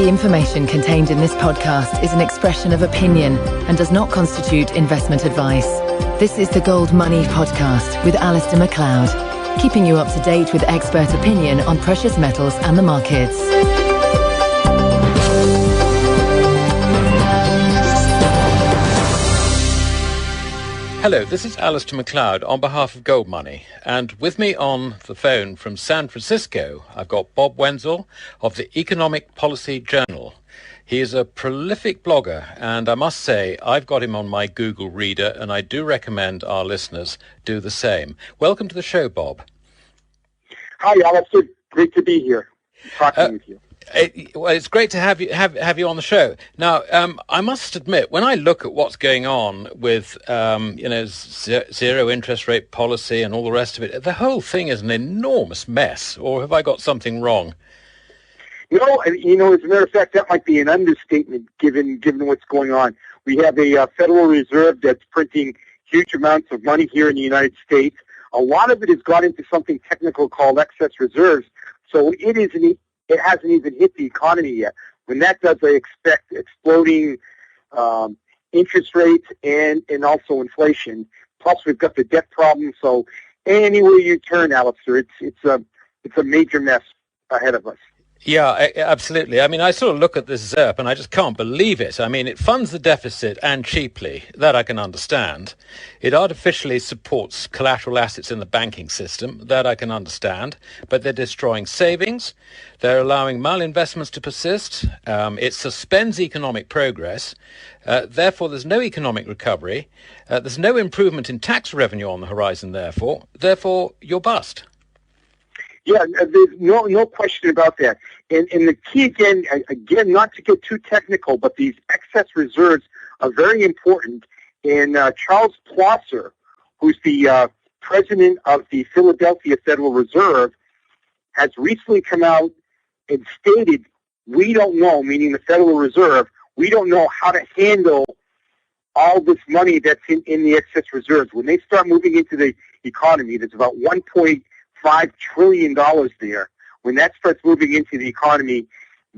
The information contained in this podcast is an expression of opinion and does not constitute investment advice. This is the Gold Money Podcast with Alistair McLeod, keeping you up to date with expert opinion on precious metals and the markets. Hello, this is Alistair McLeod on behalf of Gold Money, and with me on the phone from San Francisco, I've got Bob Wenzel of the Economic Policy Journal. He is a prolific blogger, and I must say I've got him on my Google Reader, and I do recommend our listeners do the same. Welcome to the show, Bob. Hi, Alistair. Great to be here, talking with you. It's great to have you on the show. Now, I must admit, when I look at what's going on with zero interest rate policy and all the rest of it, the whole thing is an enormous mess. Or have I got something wrong? No, as a matter of fact, that might be an understatement given what's going on. We have a Federal Reserve that's printing huge amounts of money here in the United States. A lot of it has gone into something technical called excess reserves. So it hasn't even hit the economy yet. When that does, I expect exploding interest rates and also inflation. Plus, we've got the debt problem. So anywhere you turn, Alistair, it's a major mess ahead of us. Yeah, absolutely. I mean, I sort of look at this ZERP and I just can't believe it. I mean, it funds the deficit and cheaply. That I can understand. It artificially supports collateral assets in the banking system. That I can understand. But they're destroying savings. They're allowing malinvestments to persist. It suspends economic progress. Therefore, there's no economic recovery. There's no improvement in tax revenue on the horizon, therefore, you're bust. Yeah, there's no question about that. And the key, again, not to get too technical, but these excess reserves are very important. And Charles Plosser, who's the president of the Philadelphia Federal Reserve, has recently come out and stated, we don't know, meaning the Federal Reserve, we don't know how to handle all this money that's in the excess reserves. When they start moving into the economy, there's about $1.5 trillion there. When that starts moving into the economy,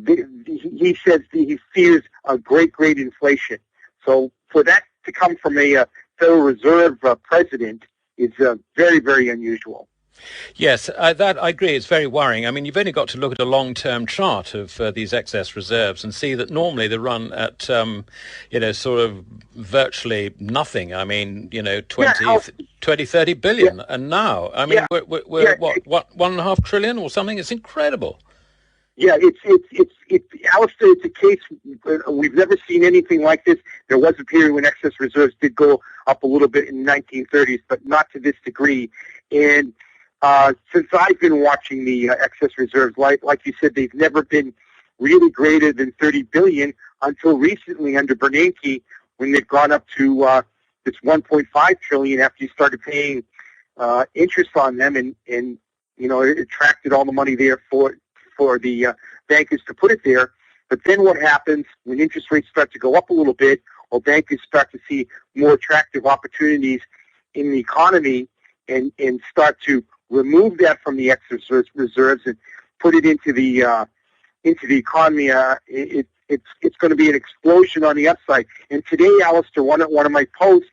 he says he fears a great inflation. So for that to come from a Federal Reserve president is very, very unusual. Yes, that I agree. It's very worrying. I mean, you've only got to look at a long-term chart of these excess reserves and see that normally they run at, sort of virtually nothing. I mean, 20, 30 billion. Yeah. And now, I mean, we're what, 1.5 trillion or something? It's incredible. Yeah, Alistair, it's a case, we've never seen anything like this. There was a period when excess reserves did go up a little bit in the 1930s, but not to this degree. And since I've been watching the excess reserves, like you said, they've never been really greater than 30 billion until recently under Bernanke, when they've gone up to this 1.5 trillion after you started paying interest on them, and it attracted all the money there for the bankers to put it there. But then what happens when interest rates start to go up a little bit, or bankers start to see more attractive opportunities in the economy and start to remove that from the excess reserves and put it into the economy, it's going to be an explosion on the upside. And today, Alistair, one of my posts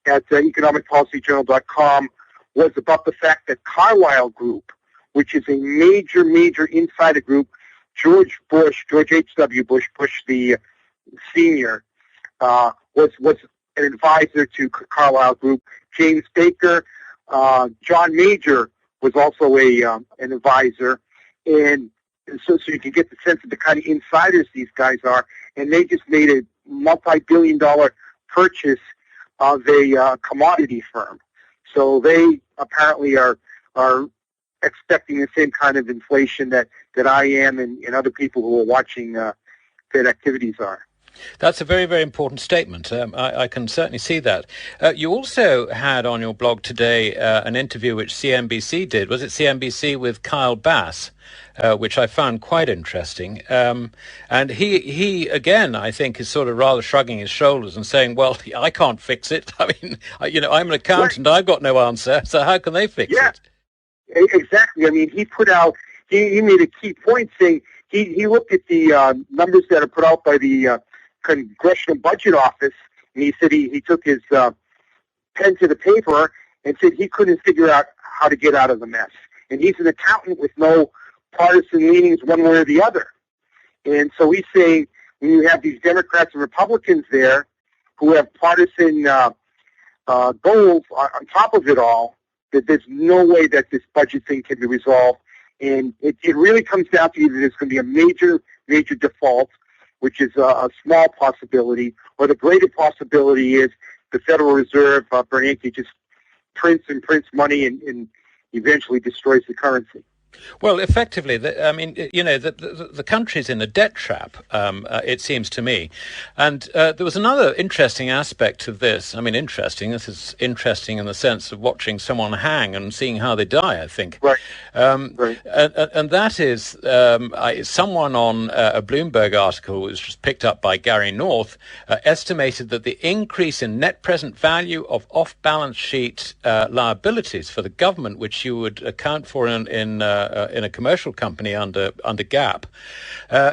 at economicpolicyjournal.com was about the fact that Carlyle Group, which is a major insider group, George H.W. Bush the senior, was an advisor to Carlyle Group. James Baker, John Major was also an advisor, and so you can get the sense of the kind of insiders these guys are. And they just made a multi-billion-dollar purchase of a commodity firm. So they apparently are expecting the same kind of inflation that I am and other people who are watching Fed activities are. That's a very, very important statement. I can certainly see that. You also had on your blog today an interview which CNBC did. Was it CNBC with Kyle Bass, which I found quite interesting. And he again, I think, is sort of rather shrugging his shoulders and saying, well, I can't fix it. I mean, I'm an accountant. Right. I've got no answer. So how can they fix it? Exactly. I mean, he put out he made a key point saying he looked at the numbers that are put out by the Congressional Budget Office, and he said he took his pen to the paper and said he couldn't figure out how to get out of the mess. And he's an accountant with no partisan leanings one way or the other. And so he's saying when you have these Democrats and Republicans there who have partisan goals on top of it all, that there's no way that this budget thing can be resolved. And it really comes down to either there's going to be a major default, which is a small possibility, or the greater possibility is the Federal Reserve, Bernanke, just prints money and eventually destroys the currency. Well, effectively, the country's in a debt trap, it seems to me. And there was another interesting aspect to this. I mean, this is interesting in the sense of watching someone hang and seeing how they die, I think. Right. Right. And that is someone on a Bloomberg article, which was just picked up by Gary North, estimated that the increase in net present value of off-balance sheet liabilities for the government, which you would account for in a commercial company under GAAP,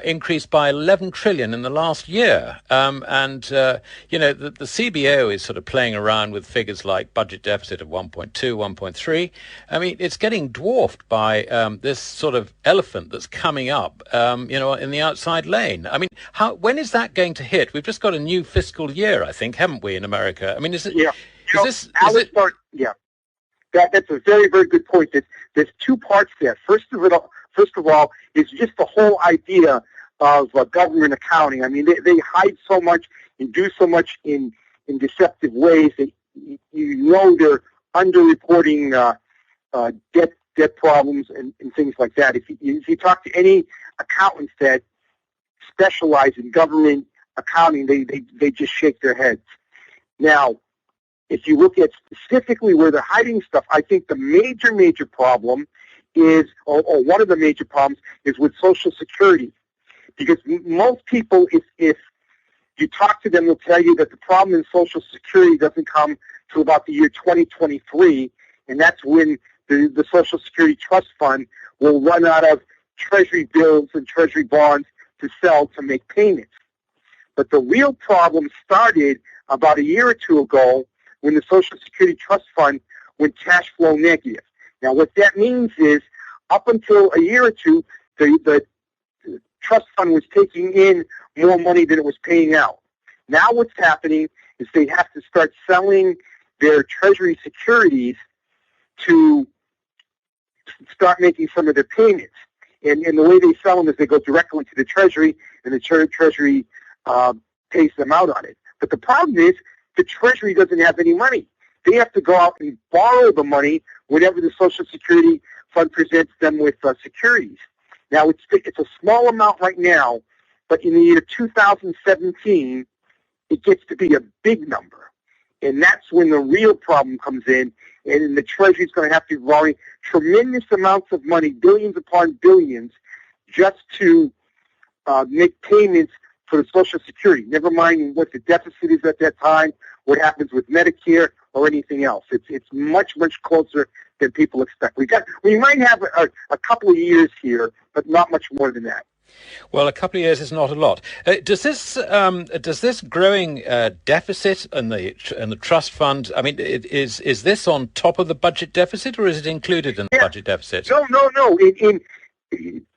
increased by 11 trillion in the last year. The CBO is sort of playing around with figures like budget deficit of 1.2, 1.3. I mean, it's getting dwarfed by this sort of elephant that's coming up, in the outside lane. I mean, when is that going to hit? We've just got a new fiscal year, I think, haven't we, in America? I mean, is it? Yeah. Yeah. That's a very, very good point. There's two parts there. First of all, is just the whole idea of government accounting. I mean, they hide so much and do so much in deceptive ways that they're underreporting debt problems and things like that. If you talk to any accountants that specialize in government accounting, they just shake their heads. Now, if you look at specifically where they're hiding stuff, I think the major problem is, or one of the major problems is with Social Security. Because most people, if you talk to them, they'll tell you that the problem in Social Security doesn't come till about the year 2023, and that's when the Social Security Trust Fund will run out of Treasury bills and Treasury bonds to sell to make payments. But the real problem started about a year or two ago when the Social Security Trust Fund went cash flow negative. Now, what that means is, up until a year or two, the trust fund was taking in more money than it was paying out. Now what's happening is they have to start selling their Treasury securities to start making some of their payments. And the way they sell them is they go directly to the Treasury, and the Treasury pays them out on it. But the problem is, the Treasury doesn't have any money. They have to go out and borrow the money whenever the Social Security Fund presents them with securities. Now, it's a small amount right now, but in the year 2017, it gets to be a big number. And that's when the real problem comes in, and the Treasury is going to have to borrow tremendous amounts of money, billions upon billions, just to make payments for the Social Security, never mind what the deficit is at that time, what happens with Medicare, or anything else. It's much closer than people expect. We might have a couple of years here, but not much more than that. Well, a couple of years is not a lot. Does this growing deficit in the trust fund? I mean, is this on top of the budget deficit, or is it included in the budget deficit? No.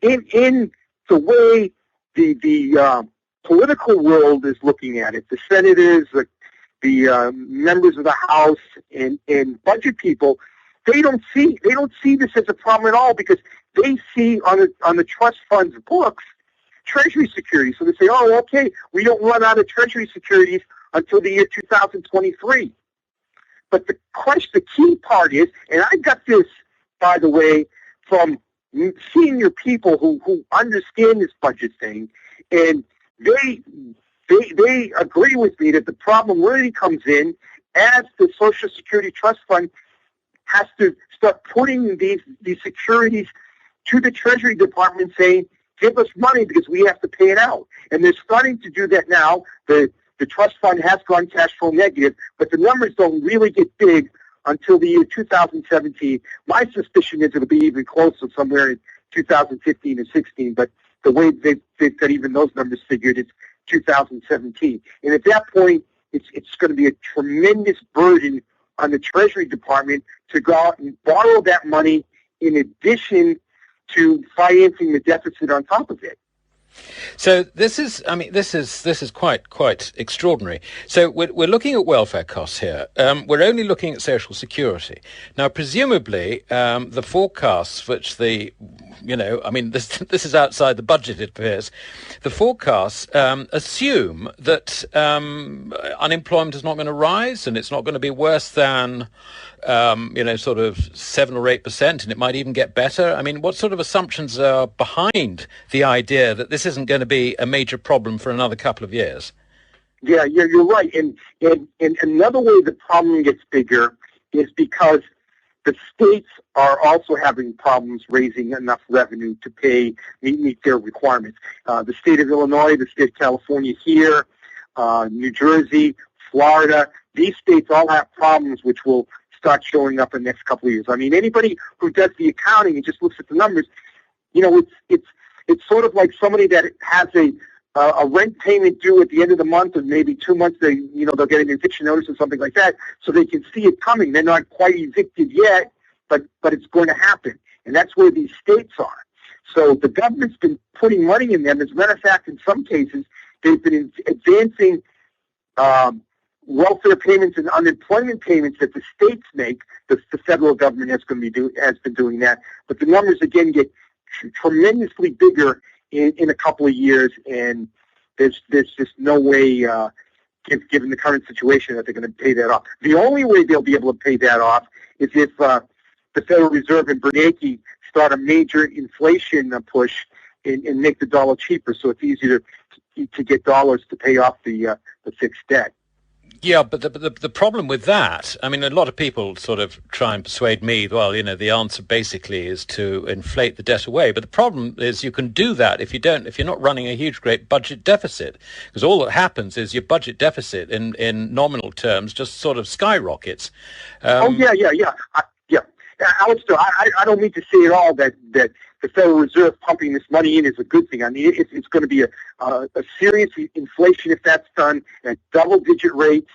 In the way the political world is looking at it, the senators, the members of the House, and budget people, they don't see this as a problem at all, because they see on the trust fund's books Treasury securities. So they say, oh, okay, we don't run out of Treasury securities until the year 2023. But the key part is, and I got this, by the way, from senior people who understand this budget thing, and they agree with me that the problem really comes in as the Social Security Trust Fund has to start putting these securities to the Treasury Department, saying, give us money because we have to pay it out. And they're starting to do that now. The trust fund has gone cash flow negative, but the numbers don't really get big until the year 2017. My suspicion is it'll be even closer, somewhere in 2015 and 16, but the way they've got even those numbers figured, it's 2017. And at that point, it's going to be a tremendous burden on the Treasury Department to go out and borrow that money in addition to financing the deficit on top of it. So this is quite extraordinary. So we're looking at welfare costs here. We're only looking at social security. Now, presumably, the forecasts, which this is outside the budget, it appears. The forecasts assume that unemployment is not going to rise, and it's not going to be worse than sort of 7 or 8%, and it might even get better. I mean, what sort of assumptions are behind the idea that this isn't going to be a major problem for another couple of years? Yeah, you're right. And another way the problem gets bigger is because the states are also having problems raising enough revenue to meet their requirements. The state of Illinois, the state of California here, New Jersey, Florida, these states all have problems which will start showing up in the next couple of years. I mean, anybody who does the accounting and just looks at the numbers, it's sort of like somebody that has a rent payment due at the end of the month, or maybe 2 months. They'll get an eviction notice or something like that, so they can see it coming. They're not quite evicted yet, but it's going to happen, and that's where these states are. So the government's been putting money in them. As a matter of fact, in some cases, they've been advancing welfare payments and unemployment payments that the states make. The federal government has been doing that, but the numbers again get tremendously bigger in a couple of years, and there's just no way, given the current situation, that they're going to pay that off. The only way they'll be able to pay that off is if the Federal Reserve and Bernanke start a major inflation push and make the dollar cheaper, so it's easier to get dollars to pay off the fixed debt. Yeah, but the problem with that, I mean, a lot of people sort of try and persuade me, well, the answer basically is to inflate the debt away. But the problem is you can do that if you're not running a huge, great budget deficit, because all that happens is your budget deficit in nominal terms just sort of skyrockets. Alistair, I don't mean to say at all that the Federal Reserve pumping this money in is a good thing. I mean, it's going to be a serious inflation if that's done at double-digit rates.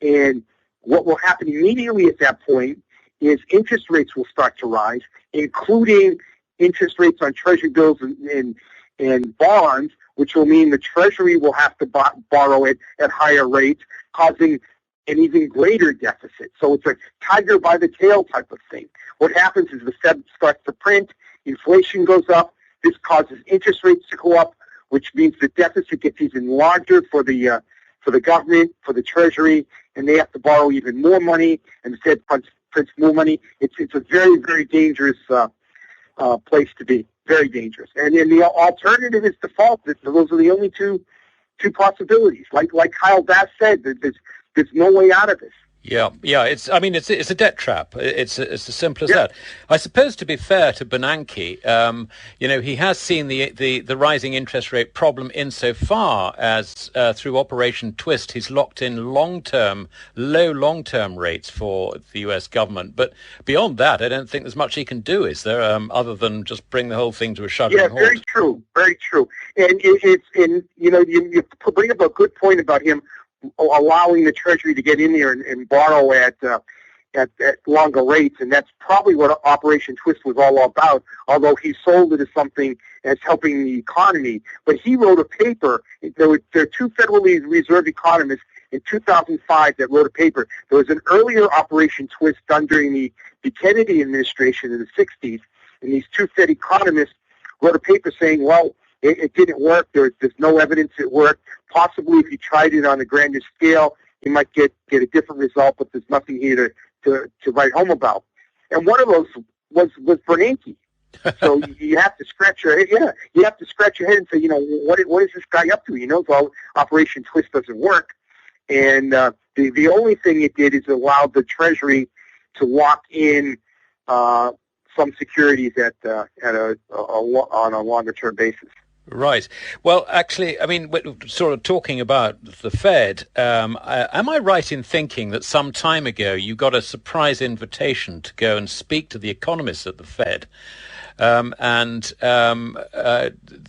And what will happen immediately at that point is interest rates will start to rise, including interest rates on Treasury bills and bonds, which will mean the Treasury will have to borrow it at higher rates, causing an even greater deficit. So it's a tiger by the tail type of thing. What happens is the Fed starts to print, inflation goes up, this causes interest rates to go up, which means the deficit gets even larger for the government, for the Treasury, and they have to borrow even more money, and the Fed prints more money. It's a very, very dangerous place to be, very dangerous. And then the alternative is default. Those are the only two possibilities. Like Kyle Bass said, there's no way out of this. Yeah. It's a debt trap. It's as simple as that. I suppose, to be fair to Bernanke, he has seen the rising interest rate problem insofar as through Operation Twist, he's locked in low long-term rates for the U.S. government. But beyond that, I don't think there's much he can do, is there, other than just bring the whole thing to a shuddering halt? Yeah, very true. And you bring up a good point about him allowing the Treasury to get in there and borrow at longer rates, and that's probably what Operation Twist was all about, although he sold it as something as helping the economy. But he wrote a paper. There are two Federal Reserve economists in 2005 that wrote a paper. There was an earlier Operation Twist done during the Kennedy administration in the 60s, and these two Fed economists wrote a paper saying, well, it didn't work. There's no evidence it worked. Possibly if you tried it on a grander scale, you might get a different result, but there's nothing here to write home about. And one of those was Bernanke. So you have to scratch your head. Yeah, you have to scratch your head and say, what is this guy up to? He knows all Operation Twist doesn't work. And the only thing it did is allow the Treasury to lock in some securities on a longer term basis. Right. Well, actually, I mean, we're sort of talking about the Fed. Am I right in thinking that some time ago you got a surprise invitation to go and speak to the economists at the Fed?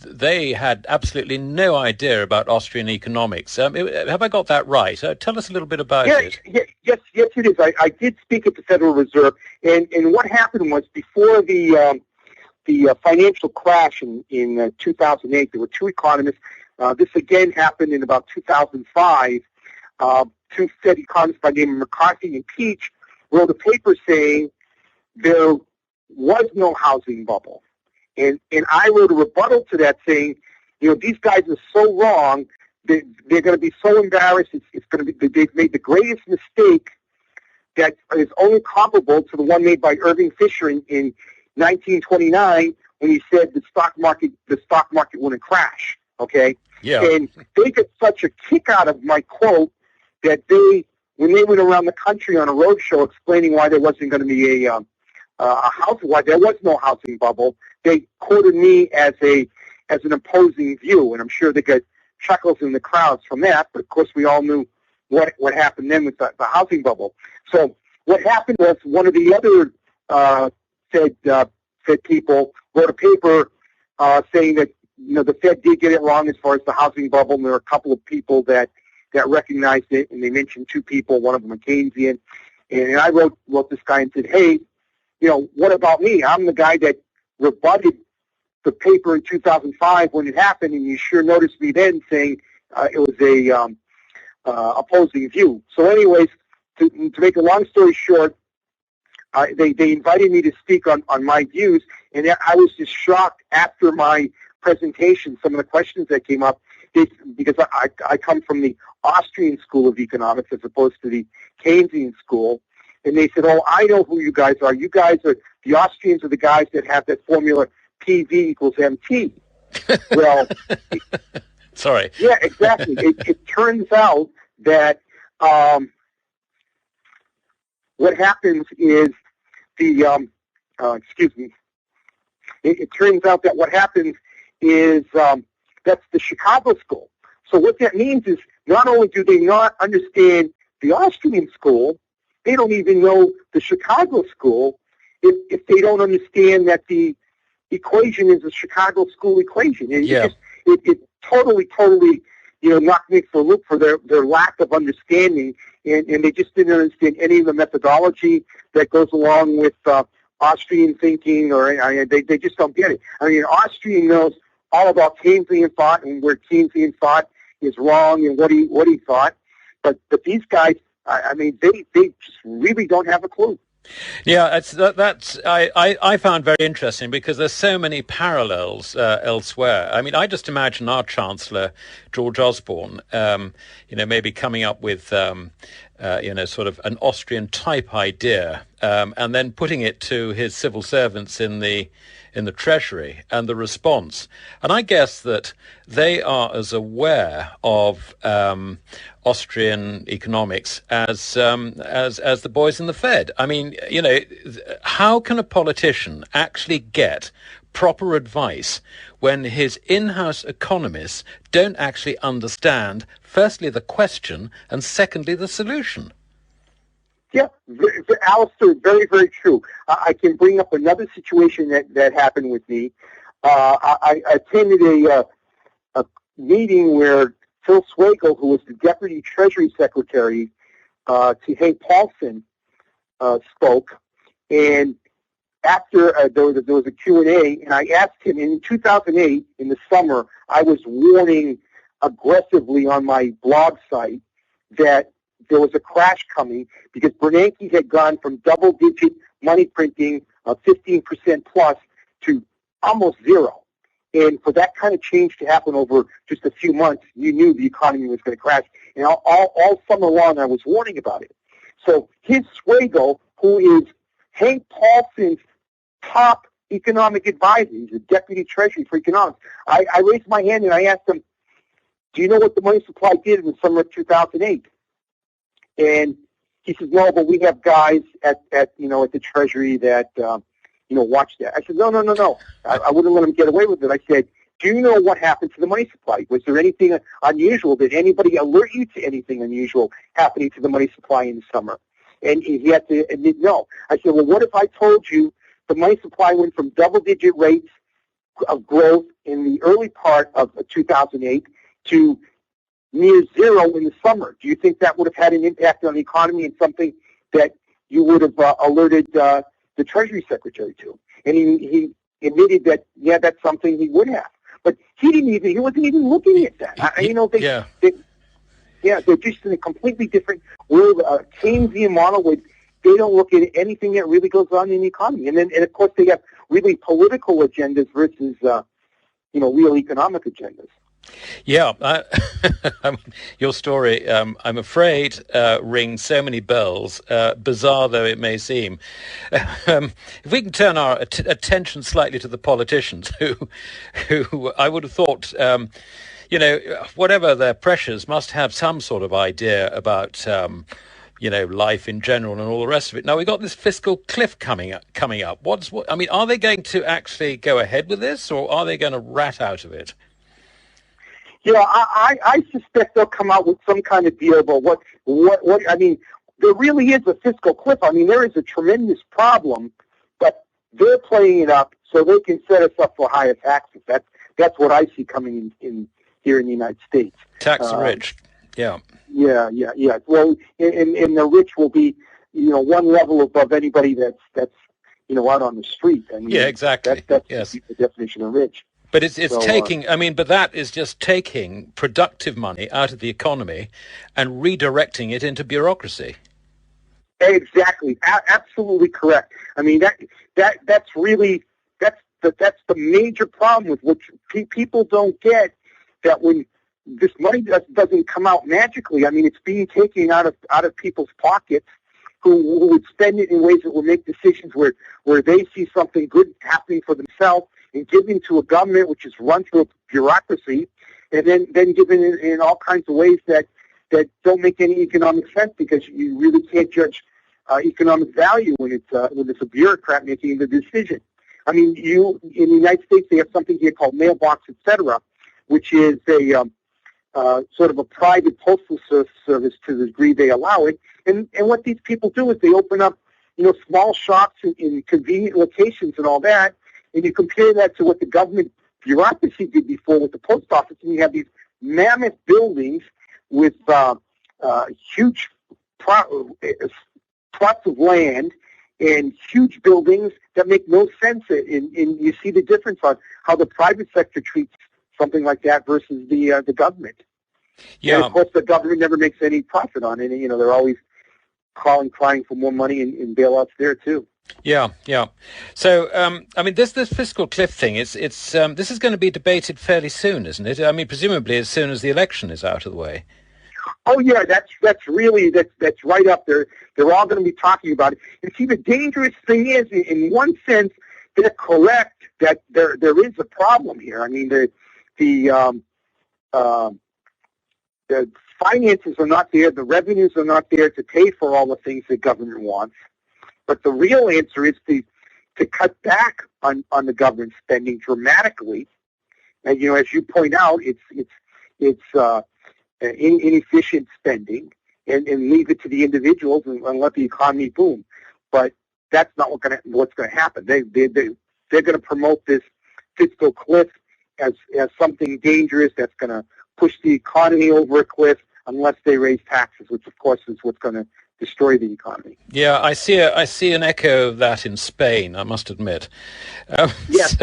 They had absolutely no idea about Austrian economics. Have I got that right? Tell us a little bit about it. Yes, it is. I did speak at the Federal Reserve, and what happened was before the financial crash in 2008, there were two economists. This again happened in about 2005. Two Fed economists by the name of McCarthy and Peach wrote a paper saying there was no housing bubble. And I wrote a rebuttal to that saying, these guys are so wrong. They're going to be so embarrassed. It's going to be, they've made the greatest mistake that is only comparable to the one made by Irving Fisher in 1929 when he said the stock market wouldn't crash. Okay. Yeah. And they got such a kick out of my quote that when they went around the country on a roadshow explaining why there wasn't going to be why there was no housing bubble, they quoted me as an opposing view, and I'm sure they got chuckles in the crowds from that. But of course, we all knew what happened then with the housing bubble. So what happened was one of the other Fed people wrote a paper saying that the Fed did get it wrong as far as the housing bubble, and there are a couple of people that recognized it, and they mentioned two people, one of them a Keynesian, and I wrote this guy and said, hey, what about me? I'm the guy that rebutted the paper in 2005 when it happened, and you sure noticed me then saying it was a opposing view. So anyways, to make a long story short, they invited me to speak on my views, and I was just shocked after my presentation, some of the questions that came up, because I come from the Austrian school of economics as opposed to the Keynesian school. And they said, oh, I know who you guys are. You guys are, the Austrians are the guys that have that formula PV equals MT. Well, sorry. Yeah, exactly. It turns out that what happens is it turns out that what happens is that's the Chicago school. So what that means is not only do they not understand the Austrian school, they don't even know the Chicago school if they don't understand that the equation is a Chicago school equation. And it totally, knocked me for a loop for their lack of understanding, and they just didn't understand any of the methodology that goes along with Austrian thinking, or they just don't get it. I mean, Austrian knows all about Keynesian thought and where Keynesian thought is wrong and what he thought, but these guys, I mean, they just really don't have a clue. Yeah, I found very interesting because there's so many parallels elsewhere. I mean, I just imagine our Chancellor, George Osborne, maybe coming up with, sort of an Austrian type idea, and then putting it to his civil servants in the Treasury, and the response. And I guess that they are as aware of Austrian economics as the boys in the Fed. I mean, how can a politician actually get proper advice when his in-house economists don't actually understand, firstly, the question, and secondly, the solution? Yeah, Alistair, very, very true. I can bring up another situation that happened with me. I attended a meeting where Phil Swagel, who was the Deputy Treasury Secretary to Hank Paulson, spoke. And after there was a Q&A, and I asked him, in 2008, in the summer, I was warning aggressively on my blog site that there was a crash coming because Bernanke had gone from double-digit money printing of 15% plus to almost zero. And for that kind of change to happen over just a few months, you knew the economy was going to crash. And all summer long, I was warning about it. So his Swagel, who is Hank Paulson's top economic advisor, he's a Deputy Treasury for Economics, I raised my hand and I asked him, do you know what the money supply did in the summer of 2008? And he says, no, but we have guys at the Treasury that, watch that. I said, no. I wouldn't let him get away with it. I said, Do you know what happened to the money supply? Was there anything unusual? Did anybody alert you to anything unusual happening to the money supply in the summer? And he had to admit no. I said, well, what if I told you the money supply went from double-digit rates of growth in the early part of 2008 to near zero in the summer? Do you think that would have had an impact on the economy and something that you would have alerted the Treasury Secretary to? And he admitted that, yeah, that's something he would have. But he wasn't even looking at that. They're just in a completely different world, Keynesian model where they don't look at anything that really goes on in the economy. And of course, they have really political agendas versus, real economic agendas. Yeah, your story, I'm afraid, rings so many bells, bizarre though it may seem. If we can turn our attention slightly to the politicians, who I would have thought, whatever their pressures, must have some sort of idea about, life in general and all the rest of it. Now, we've got this fiscal cliff coming up. Are they going to actually go ahead with this, or are they going to rat out of it? Yeah, I suspect they'll come out with some kind of deal, but there really is a fiscal cliff. I mean, there is a tremendous problem, but they're playing it up so they can set us up for higher taxes. That's what I see coming in here in the United States. Tax the rich, yeah. Yeah. Well, and the rich will be, one level above anybody that's out on the street. I mean, yeah, exactly. That's the definition of rich. But it's taking, but that is just taking productive money out of the economy and redirecting it into bureaucracy. Exactly. Absolutely correct. I mean, that's the major problem with which people don't get, that when this money doesn't come out magically. I mean, it's being taken out of people's pockets who would spend it in ways that will make decisions where they see something good happening for themselves, and given to a government which is run through a bureaucracy, and then given in all kinds of ways that don't make any economic sense, because you really can't judge economic value when it's a bureaucrat making the decision. I mean, in the United States, they have something here called mailbox, etc., which is a sort of a private postal service to the degree they allow it. And what these people do is they open up, small shops in convenient locations and all that. And you compare that to what the government bureaucracy did before with the post office, and you have these mammoth buildings with huge plots of land and huge buildings that make no sense. And you see the difference on how the private sector treats something like that versus the government. Yeah. And of course, the government never makes any profit on it. They're always crying for more money and bailouts there too. Yeah. So, this fiscal cliff thing, this is going to be debated fairly soon, isn't it? I mean, presumably as soon as the election is out of the way. Oh yeah, that's right up there. They're all going to be talking about it. And see, the dangerous thing is, in one sense, they're correct that there is a problem here. I mean, the finances are not there, the revenues are not there to pay for all the things the government wants. But the real answer is to cut back on the government spending dramatically. And as you point out, it's inefficient spending, and leave it to the individuals and let the economy boom. But that's not what's going to happen. They're going to promote this fiscal cliff as something dangerous that's going to push the economy over a cliff unless they raise taxes, which of course is what's going to destroy the economy. Yeah, I see an echo of that in Spain, I must admit. Yes.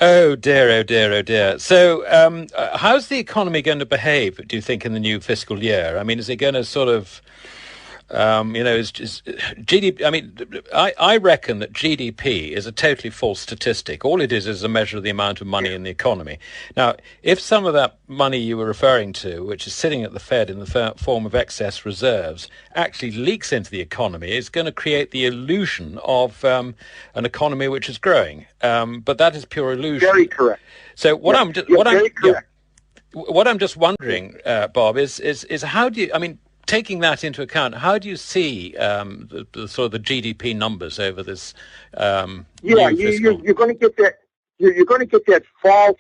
Oh dear. So how's the economy going to behave, do you think, in the new fiscal year? I mean, is it going to sort of, is GDP, I mean, I reckon that GDP is a totally false statistic. All it is a measure of the amount of money in the economy. Now, if some of that money you were referring to, which is sitting at the Fed in the form of excess reserves, actually leaks into the economy, it's going to create the illusion of an economy which is growing. But that is pure illusion. Very correct. So what I'm just wondering, Bob, is how do you, taking that into account, how do you see the sort of the GDP numbers over this? You're going to get that. you're going to get that false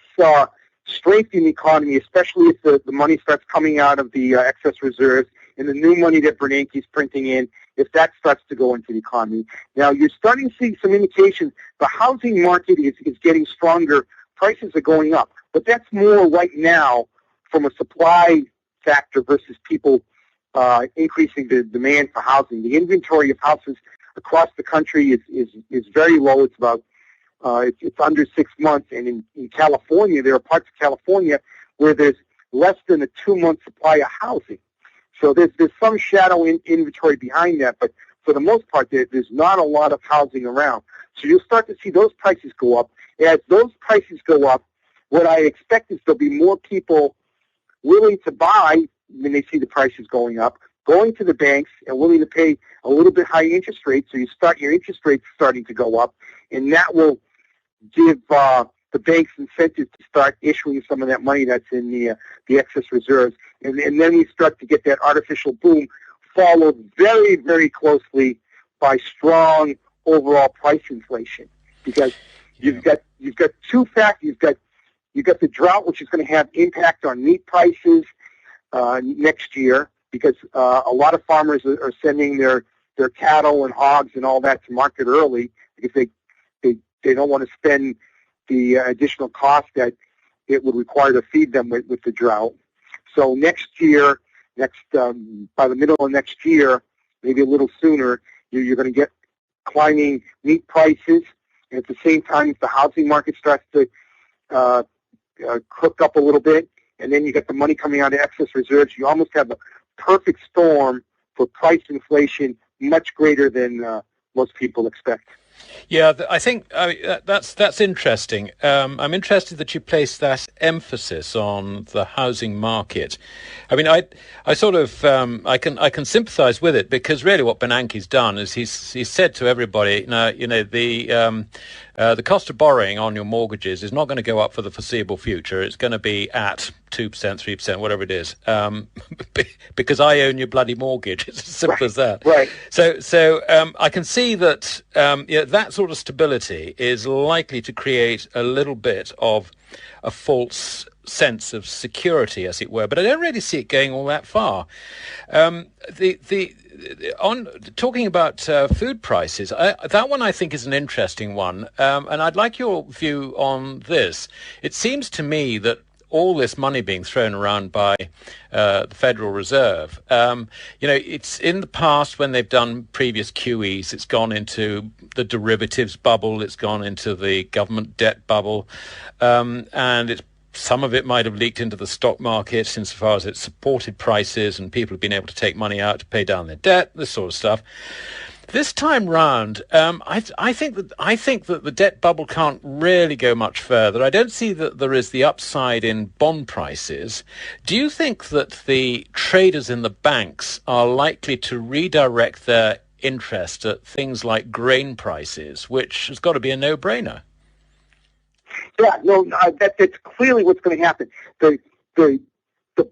strength in the economy, especially if the money starts coming out of the excess reserves and the new money that Bernanke's printing in, if that starts to go into the economy. Now, you're starting to see some indications the housing market is getting stronger. Prices are going up. But that's more right now from a supply factor versus people increasing the demand for housing. The inventory of houses across the country is very low. It's about it's under 6 months. And in California, there are parts of California where there's less than a 2-month supply of housing. So there's some shadow inventory behind that, but for the most part, there's not a lot of housing around. So you'll start to see those prices go up. As those prices go up, what I expect is there'll be more people willing to buy when they see the prices going up, going to the banks and willing to pay a little bit higher interest rates. So you start your interest rates starting to go up, and that will give the banks incentive to start issuing some of that money that's in the excess reserves. And then we start to get that artificial boom, followed very, very closely by strong overall price inflation. Because you've got two factors. You've got the drought, which is going to have impact on meat prices next year, because a lot of farmers are sending their cattle and hogs and all that to market early because they don't want to spend the additional cost that it would require to feed them with the drought. So next year, by the middle of next year, maybe a little sooner, you're going to get climbing meat prices. And at the same time, if the housing market starts to cook up a little bit, and then you get the money coming out of excess reserves, you almost have a perfect storm for price inflation, much greater than most people expect. Yeah, I think that's interesting. I'm interested that you place that emphasis on the housing market. I mean, I sort of I can sympathise with it, because really what Bernanke's done is he's said to everybody, now, the cost of borrowing on your mortgages is not going to go up for the foreseeable future. It's going to be at 2%, 3%, whatever it is, because I own your bloody mortgage. It's as simple as that. Right. So I can see that that sort of stability is likely to create a little bit of a false sense of security, as it were. But I don't really see it going all that far. On talking about food prices, that one I think is an interesting one, and I'd like your view on this. It seems to me that all this money being thrown around by the Federal Reserve, it's in the past when they've done previous QEs, it's gone into the derivatives bubble, it's gone into the government debt bubble, and some of it might have leaked into the stock market insofar as it supported prices and people have been able to take money out to pay down their debt, this sort of stuff. This time round, I think that the debt bubble can't really go much further. I don't see that there is the upside in bond prices. Do you think that the traders in the banks are likely to redirect their interest at things like grain prices, which has got to be a no-brainer? Yeah, no, that's clearly what's going to happen. The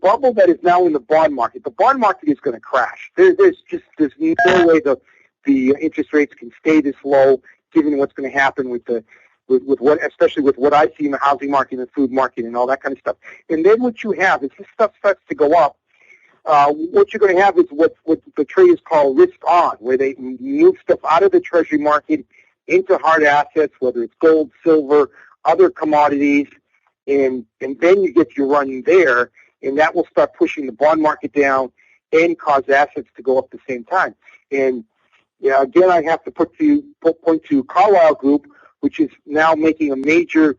bubble that is now in the bond market is going to crash. There's no way the interest rates can stay this low, given what's going to happen with especially with what I see in the housing market and the food market and all that kind of stuff. And then what you have is this stuff starts to go up. What you're going to have is what the traders call risk on, where they move stuff out of the treasury market into hard assets, whether it's gold, silver, other commodities, and then you get your run there, and that will start pushing the bond market down and cause assets to go up at the same time. And again, I have to point to Carlyle Group, which is now making a major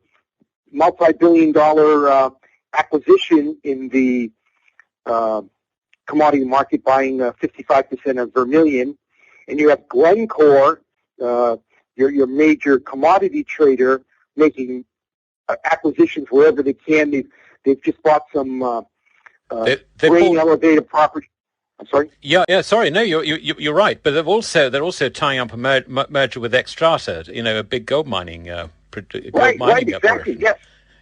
multi-billion-dollar acquisition in the commodity market, buying 55% of Vermilion. And you have Glencore, your major commodity trader, making acquisitions wherever they can. They've just bought some grain elevator property. I'm sorry. Yeah. Sorry, no, you're right. But they're also tying up a merger with Xstrata, a big gold mining right, exactly. Yes.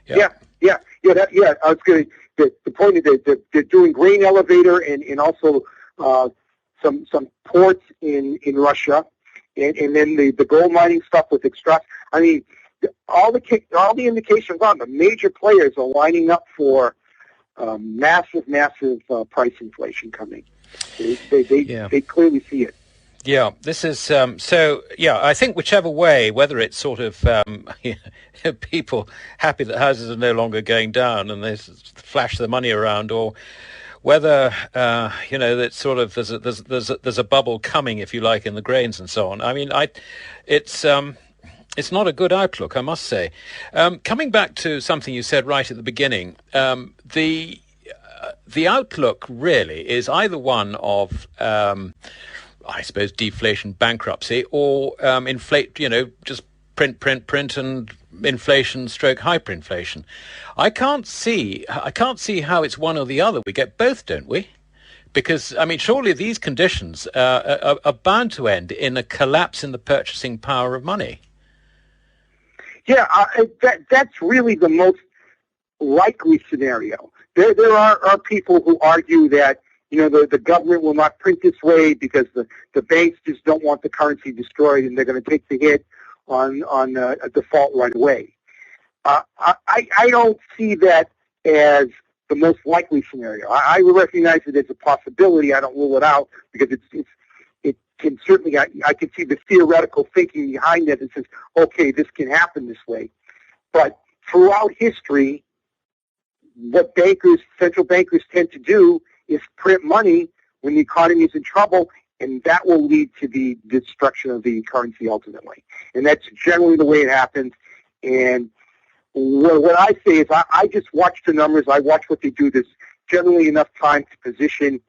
Yeah. I was going to the point is that they're doing grain elevator and also some ports in Russia, and then the gold mining stuff with Xstrata. I mean, all the indications on the major players are lining up for massive price inflation coming. They clearly see it. Yeah, this is so. Yeah, I think whichever way, whether it's sort of people happy that houses are no longer going down and they flash the money around, or whether that sort of there's a bubble coming, if you like, in the grains and so on. I mean, it's not a good outlook, I must say. Coming back to something you said right at the beginning, the outlook really is either one of I suppose deflation, bankruptcy, or inflate. Just print, and inflation, stroke hyperinflation. I can't see how it's one or the other. We get both, don't we? Because I mean, surely these conditions are bound to end in a collapse in the purchasing power of money. Yeah, that's really the most likely scenario. There are people who argue that the government will not print this way because the banks just don't want the currency destroyed, and they're going to take the hit on a default right away. I don't see that as the most likely scenario. I recognize it as a possibility. I don't rule it out because it can certainly. I can see the theoretical thinking behind it that says, okay, this can happen this way. But throughout history, what central bankers tend to do is print money when the economy is in trouble, and that will lead to the destruction of the currency ultimately. And that's generally the way it happens. And what I say is I just watch the numbers. I watch what they do. There's generally enough time to position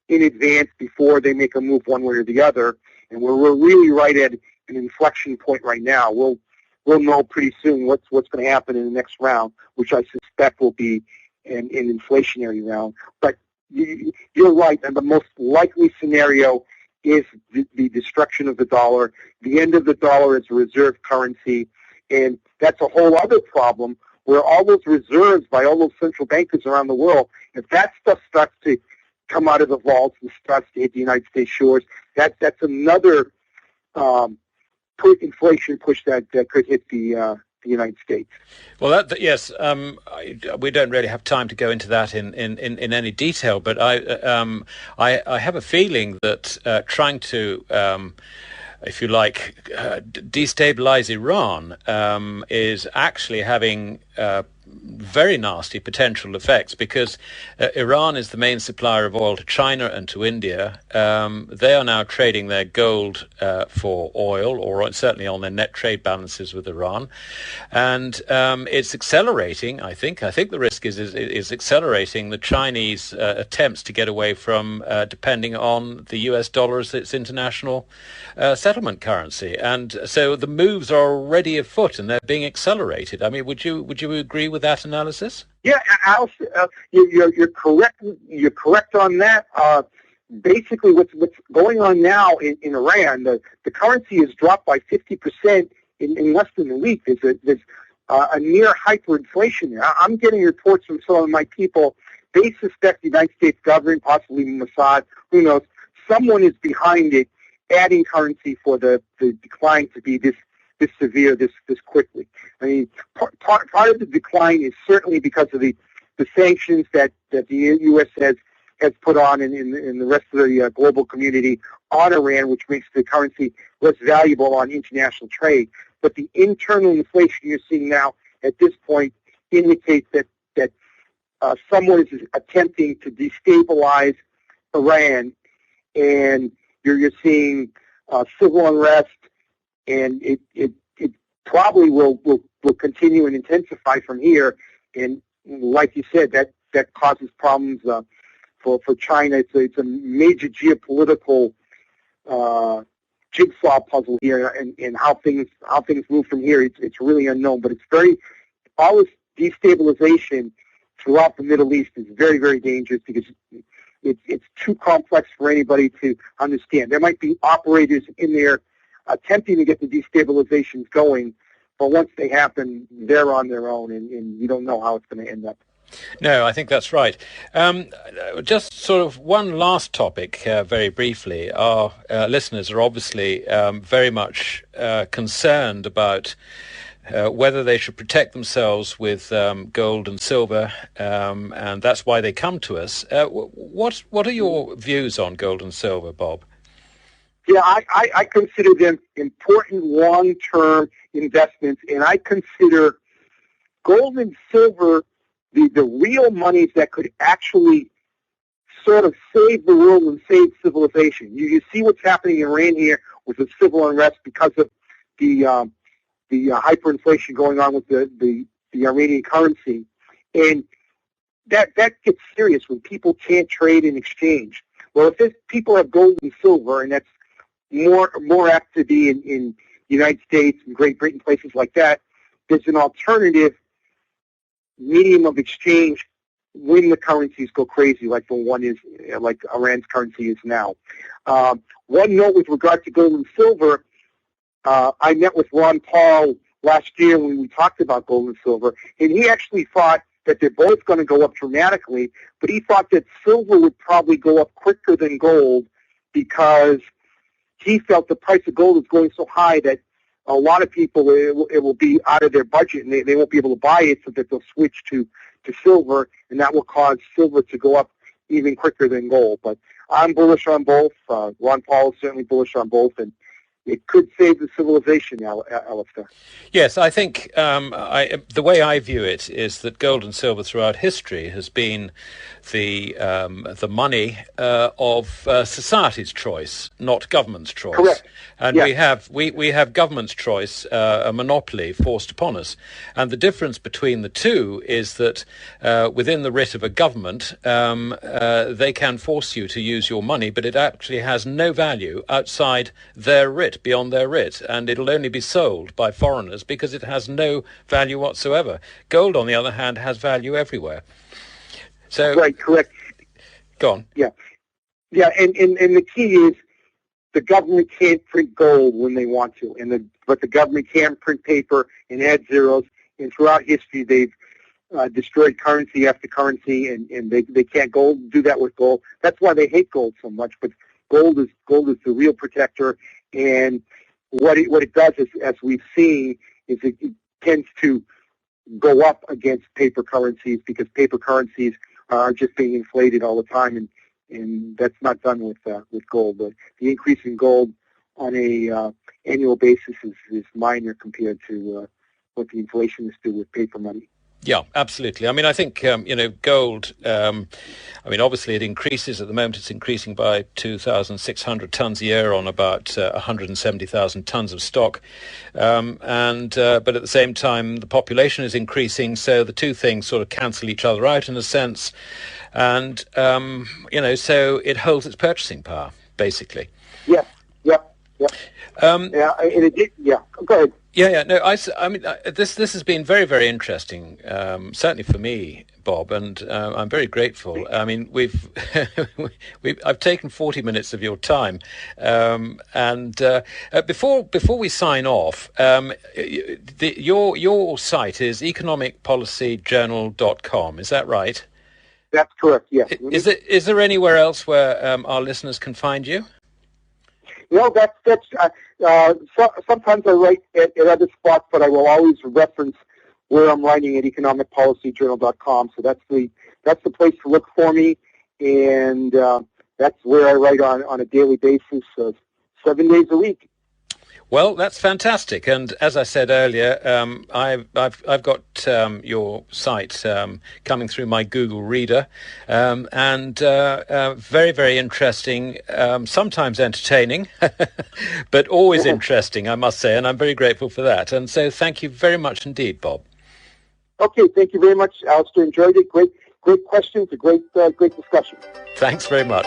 in advance before they make a move one way or the other. And we're really right at an inflection point right now. We'll know pretty soon what's going to happen in the next round, which I suspect will be an inflationary round. But you're right, and the most likely scenario is the destruction of the dollar, the end of the dollar as a reserve currency, and that's a whole other problem where all those reserves by all those central bankers around the world, if that stuff starts to come out of the vaults and starts to hit the United States shores, that's another inflation push that could hit the United States. Well, yes, we don't really have time to go into that in any detail, but I have a feeling that trying to, if you like, destabilize Iran is actually having very nasty potential effects, because Iran is the main supplier of oil to China and to India. They are now trading their gold for oil, or certainly on their net trade balances with Iran, and it's accelerating. I think the risk is accelerating the Chinese attempts to get away from depending on the US dollar as its international settlement currency, and so the moves are already afoot and they're being accelerated. I mean, would you agree with that analysis? Yeah, Alice, you're correct. You're correct on that. Basically, what's going on now in Iran, the currency has dropped by 50% in less than a week. There's a near hyperinflation there. I'm getting reports from some of my people. They suspect the United States government, possibly Mossad, who knows, someone is behind it, adding currency for the decline to be this severe, this quickly. I mean, part of the decline is certainly because of the sanctions that the U.S. has put on in the rest of the global community on Iran, which makes the currency less valuable on international trade. But the internal inflation you're seeing now at this point indicates that someone is attempting to destabilize Iran, and you're seeing civil unrest, and it probably will continue and intensify from here. And like you said, that causes problems for China. It's a major geopolitical jigsaw puzzle here, and how things move from here. It's really unknown, but all this destabilization throughout the Middle East is very, very dangerous because it's too complex for anybody to understand. There might be operators in there attempting to get the destabilizations going, but once they happen, they're on their own, and you don't know how it's going to end up. No, I think that's right. Just sort of one last topic, very briefly. Our listeners are obviously very much concerned about whether they should protect themselves with gold and silver, and that's why they come to us. What are your views on gold and silver, Bob? Yeah, I consider them important long-term investments, and I consider gold and silver the real monies that could actually sort of save the world and save civilization. You see what's happening in Iran here with the civil unrest because of the hyperinflation going on with the Iranian currency, and that gets serious when people can't trade and exchange. Well, if people have gold and silver, and that's more apt to be in the United States and Great Britain, places like that, there's an alternative medium of exchange when the currencies go crazy, like the one is, like Iran's currency is now. One note with regard to gold and silver, I met with Ron Paul last year when we talked about gold and silver, and he actually thought that they're both going to go up dramatically, but he thought that silver would probably go up quicker than gold because he felt the price of gold is going so high that a lot of people, it will be out of their budget and they won't be able to buy it, so that they'll switch to silver, and that will cause silver to go up even quicker than gold. But I'm bullish on both. Ron Paul is certainly bullish on both, and it could save the civilization, Alistair. Yes, I think the way I view it is that gold and silver throughout history has been the money of society's choice, not government's choice. Correct. And yes. we have government's choice, a monopoly forced upon us. And the difference between the two is that within the writ of a government, they can force you to use your money, but it actually has no value outside their writ, beyond their writ, and it'll only be sold by foreigners because it has no value whatsoever. Gold, on the other hand, has value everywhere. So, right, correct. Go on. Yeah, and the key is the government can't print gold when they want to, but the government can print paper and add zeros. And throughout history, they've destroyed currency after currency, and they can't do that with gold. That's why they hate gold so much. But gold is the real protector, and what it does is, as we've seen, is it tends to go up against paper currencies because paper currencies are just being inflated all the time, and that's not done with gold. But the increase in gold on a annual basis is minor compared to what the inflationists do with paper money. Yeah, absolutely. I mean, I think, gold, obviously it increases. At the moment, it's increasing by 2,600 tons a year on about 170,000 tons of stock. But at the same time, the population is increasing, so the two things sort of cancel each other out in a sense. And, so it holds its purchasing power, basically. Yeah. And it did, go ahead. This has been very, very interesting, certainly for me, Bob, and I'm very grateful. I mean, I've taken 40 minutes of your time, before we sign off, your site is economicpolicyjournal.com. Is that right? That's correct. Yes. Is there anywhere else where our listeners can find you? No, that's sometimes I write at other spots, but I will always reference where I'm writing at economicpolicyjournal.com. So that's the place to look for me, and that's where I write on a daily basis, 7 days a week. Well, that's fantastic. And as I said earlier, I've got your site coming through my Google Reader, and very, very interesting, sometimes entertaining, but always interesting, I must say, and I'm very grateful for that. And so thank you very much indeed, Bob. Okay, thank you very much, Alistair. Enjoyed it. Great questions, a great discussion. Thanks very much.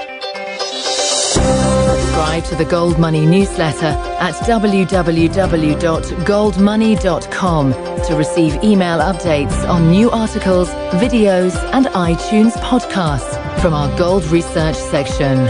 Subscribe to the Gold Money newsletter at www.goldmoney.com to receive email updates on new articles, videos, and iTunes podcasts from our Gold Research section.